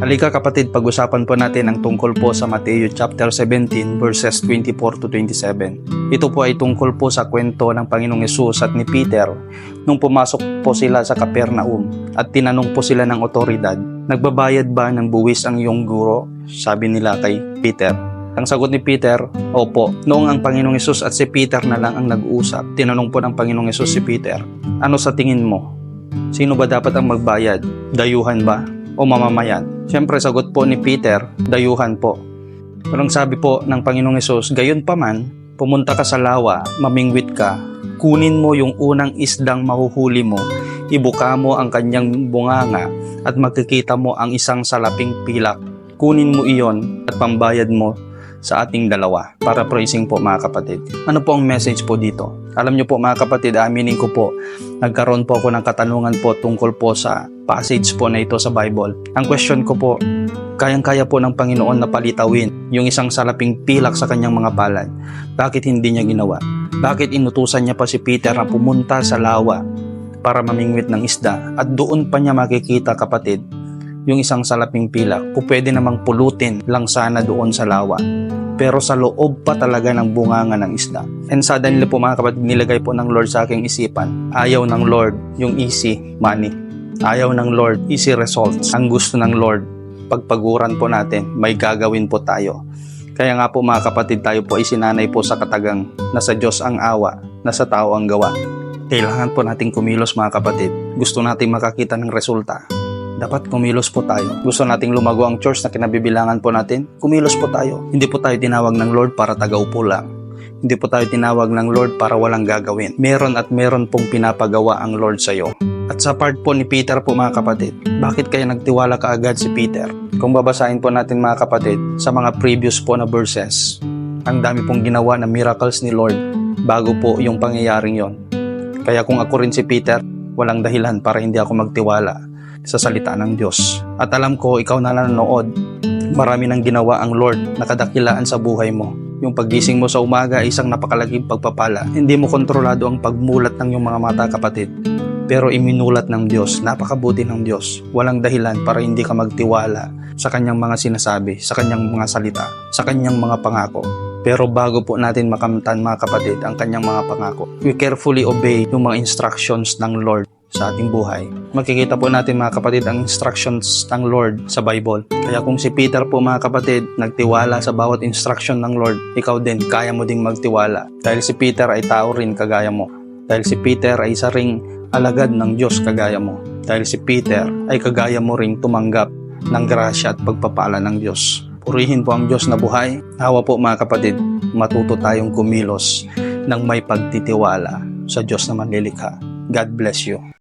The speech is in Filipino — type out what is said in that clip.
Halika kapatid, pag-usapan po natin ang tungkol po sa Mateo chapter 17 verses 24 to 27. Ito po ay tungkol po sa kwento ng Panginoong Hesus at ni Peter nung pumasok po sila sa Capernaum at tinanong po sila ng otoridad, "Nagbabayad ba ng buwis ang iyong guro?" Sabi nila kay Peter. Ang sagot ni Peter, "Opo." Noong ang Panginoong Hesus at si Peter na lang ang nag-usap, tinanong po ng Panginoong Hesus si Peter, "Ano sa tingin mo? Sino ba dapat ang magbayad? Dayuhan ba o mamamayan?" Siyempre sagot po ni Peter, dayuhan po. Pero ang sabi po ng Panginoong Hesus, "Gayon pa man, pumunta ka sa lawa, mamingwit ka, kunin mo yung unang isdang mahuhuli mo, ibuka mo ang kanyang bunganga at makikita mo ang isang salaping pilak. Kunin mo iyon at pambayad mo sa ating dalawa." Para praising po mga kapatid. Ano po ang message po dito? Alam niyo po mga kapatid, aminin ko po, nagkaroon po ako ng katanungan po tungkol po sa passage po na ito sa Bible. Ang question ko po, kayang-kaya po ng Panginoon na palitawin yung isang salaping pilak sa kanyang mga palad. Bakit hindi niya ginawa? Bakit inutusan niya pa si Peter na pumunta sa lawa para mamingwit ng isda at doon pa niya makikita kapatid yung isang salaping pilak? Pwede namang pulutin lang sana doon sa lawa, pero sa loob pa talaga ng bunganga ng isda. And suddenly po mga kapatid, nilagay po ng Lord sa aking isipan, ayaw ng Lord yung easy money. Ayaw ng Lord easy results. Ang gusto ng Lord, pagpaguran po natin, may gagawin po tayo. Kaya nga po mga kapatid, tayo po ay sinanay po sa katagang na sa Diyos ang awa, na sa tao ang gawa. Kailangan po nating kumilos mga kapatid. Gusto nating makakita ng resulta, dapat kumilos po tayo. Gusto nating lumago ang church na kinabibilangan po natin, kumilos po tayo. Hindi po tayo tinawag ng Lord para tagaupo lang. Hindi po tayo tinawag ng Lord para walang gagawin. Meron at meron pong pinapagawa ang Lord sa iyo. At sa part po ni Peter po mga kapatid, bakit kaya nagtiwala kaagad si Peter? Kung babasahin po natin mga kapatid, sa mga previous po na verses, ang dami pong ginawa na miracles ni Lord bago po yung pangyayaring yon. Kaya kung ako rin si Peter, walang dahilan para hindi ako magtiwala sa salita ng Diyos. At alam ko, ikaw na nanonood, marami nang ginawa ang Lord na kadakilaan sa buhay mo. Yung paggising mo sa umaga ay isang napakalaging pagpapala. Hindi mo kontrolado ang pagmulat ng iyong mga mata kapatid, pero iminulat ng Diyos. Napakabuti ng Diyos. Walang dahilan para hindi ka magtiwala sa kanyang mga sinasabi, sa kanyang mga salita, sa kanyang mga pangako. Pero bago po natin makamtan mga kapatid ang kanyang mga pangako, we carefully obey yung mga instructions ng Lord sa ating buhay. Makikita po natin mga kapatid ang instructions ng Lord sa Bible. Kaya kung si Peter po mga kapatid nagtiwala sa bawat instruction ng Lord, ikaw din kaya mo ding magtiwala. Dahil si Peter ay tao rin kagaya mo. Dahil si Peter ay isa ring alagad ng Diyos kagaya mo. Dahil si Peter ay kagaya mo ring tumanggap ng grasya at pagpapala ng Diyos. Purihin po ang Diyos na buhay. Hawa po mga kapatid, matuto tayong kumilos ng may pagtitiwala sa Diyos na manlilikha. God bless you.